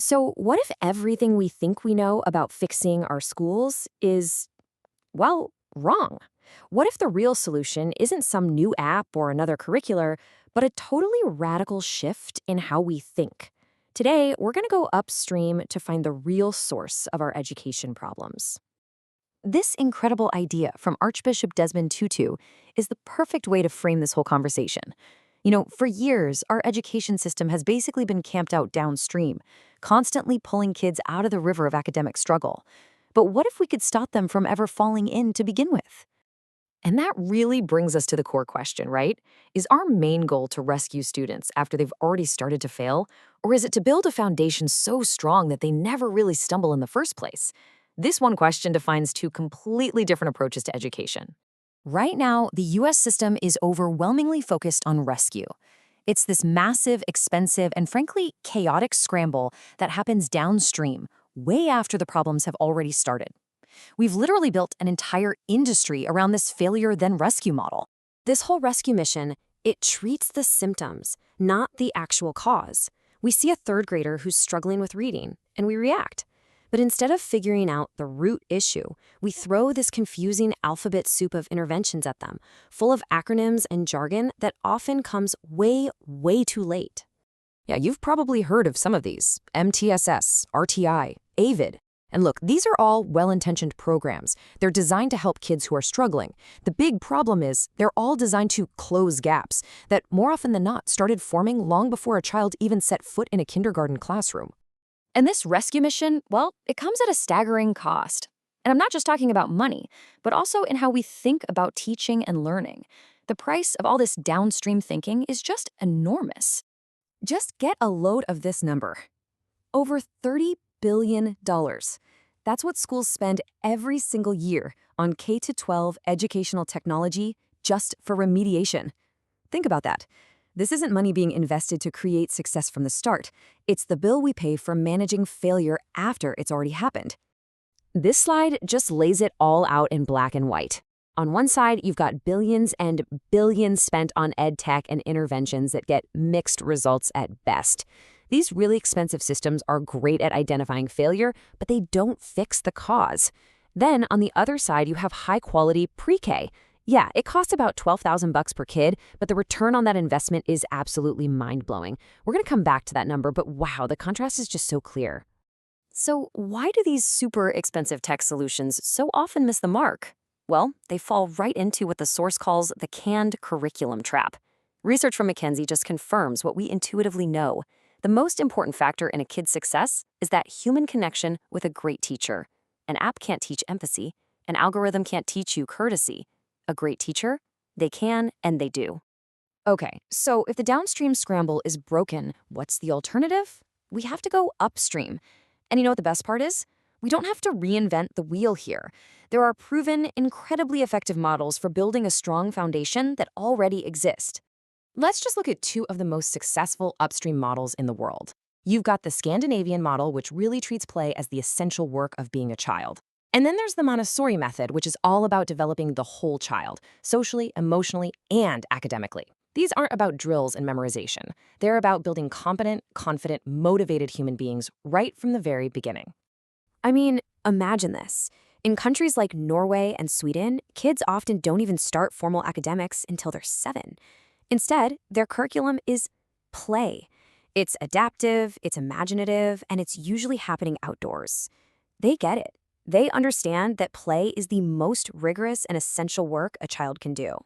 So, what if everything we think we know about fixing our schools is, well, wrong? What if the real solution isn't some new app or another curricular, but a totally radical shift in how we think? Today, we're going to go upstream to find the real source of our education problems. This incredible idea from Archbishop Desmond Tutu is the perfect way to frame this whole conversation. For years, our education system has basically been camped out downstream, constantly pulling kids out of the river of academic struggle. But what if we could stop them from ever falling in to begin with? And that really brings us to the core question, right? Is our main goal to rescue students after they've already started to fail? Or is it to build a foundation so strong that they never really stumble in the first place? This one question defines two completely different approaches to education. Right now, the US system is overwhelmingly focused on rescue. It's this massive, expensive, and frankly, chaotic scramble that happens downstream, way after the problems have already started. We've literally built an entire industry around this failure then rescue model. This whole rescue mission, it treats the symptoms, not the actual cause. We see a third grader who's struggling with reading, and we react. But instead of figuring out the root issue, we throw this confusing alphabet soup of interventions at them, full of acronyms and jargon that often comes way, way too late. Yeah, you've probably heard of some of these: MTSS, RTI, AVID. And look, these are all well-intentioned programs. They're designed to help kids who are struggling. The big problem is they're all designed to close gaps that, more often than not, started forming long before a child even set foot in a kindergarten classroom. And this rescue mission, well, it comes at a staggering cost. And I'm not just talking about money, but also in how we think about teaching and learning. The price of all this downstream thinking is just enormous. Just get a load of this number. Over $30 billion. That's what schools spend every single year on K-12 educational technology just for remediation. Think about that. This isn't money being invested to create success from the start. It's the bill we pay for managing failure after it's already happened. This slide just lays it all out in black and white. On one side, you've got billions and billions spent on ed tech and interventions that get mixed results at best. These really expensive systems are great at identifying failure, but they don't fix the cause. Then, on the other side, you have high-quality pre-K. Yeah, it costs about $12,000 per kid, but the return on that investment is absolutely mind-blowing. We're going to come back to that number, but wow, the contrast is just so clear. So why do these super expensive tech solutions so often miss the mark? Well, they fall right into what the source calls the canned curriculum trap. Research from McKinsey just confirms what we intuitively know. The most important factor in a kid's success is that human connection with a great teacher. An app can't teach empathy. An algorithm can't teach you courtesy. A great teacher? They can, and they do. Okay, so if the downstream scramble is broken, what's the alternative? We have to go upstream. And you know what the best part is? We don't have to reinvent the wheel here. There are proven, incredibly effective models for building a strong foundation that already exist. Let's just look at two of the most successful upstream models in the world. You've got the Scandinavian model, which really treats play as the essential work of being a child. And then there's the Montessori method, which is all about developing the whole child, socially, emotionally, and academically. These aren't about drills and memorization. They're about building competent, confident, motivated human beings right from the very beginning. I mean, imagine this. In countries like Norway and Sweden, kids often don't even start formal academics until they're 7. Instead, their curriculum is play. It's adaptive, it's imaginative, and it's usually happening outdoors. They get it. They understand that play is the most rigorous and essential work a child can do.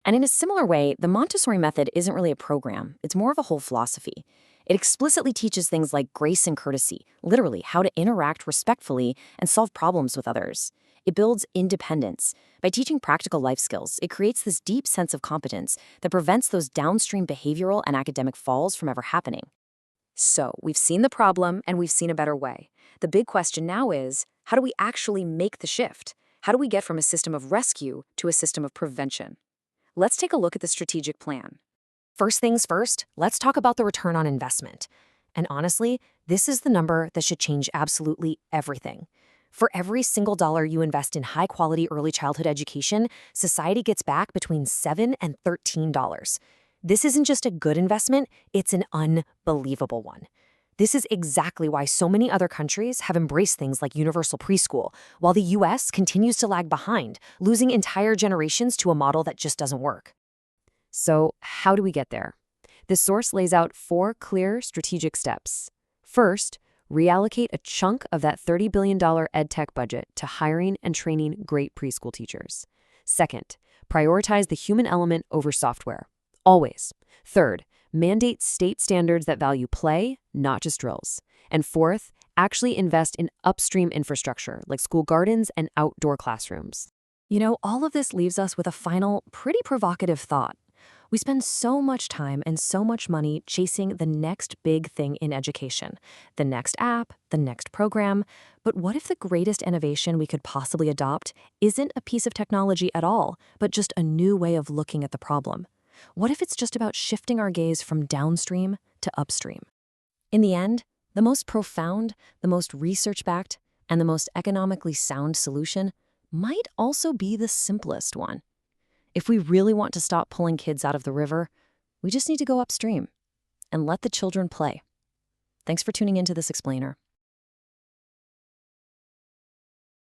And in a similar way, the Montessori method isn't really a program. It's more of a whole philosophy. It explicitly teaches things like grace and courtesy, literally how to interact respectfully and solve problems with others. It builds independence. By teaching practical life skills, it creates this deep sense of competence that prevents those downstream behavioral and academic falls from ever happening. So, we've seen the problem and we've seen a better way. The big question now is, how do we actually make the shift? How do we get from a system of rescue to a system of prevention? Let's take a look at the strategic plan. First things first, let's talk about the return on investment. And honestly, this is the number that should change absolutely everything. For every single dollar you invest in high-quality early childhood education, society gets back between $7 and $13. This isn't just a good investment, it's an unbelievable one. This is exactly why so many other countries have embraced things like universal preschool, while the US continues to lag behind, losing entire generations to a model that just doesn't work. So, how do we get there? This source lays out 4 clear strategic steps. First, reallocate a chunk of that $30 billion edtech budget to hiring and training great preschool teachers. Second, prioritize the human element over software. Always. Third, mandate state standards that value play, not just drills. And fourth, actually invest in upstream infrastructure like school gardens and outdoor classrooms. All of this leaves us with a final, pretty provocative thought. We spend so much time and so much money chasing the next big thing in education, the next app, the next program. But what if the greatest innovation we could possibly adopt isn't a piece of technology at all, but just a new way of looking at the problem? What if it's just about shifting our gaze from downstream to upstream? In the end, the most profound, the most research-backed, and the most economically sound solution might also be the simplest one. If we really want to stop pulling kids out of the river, we just need to go upstream and let the children play. Thanks for tuning into this explainer.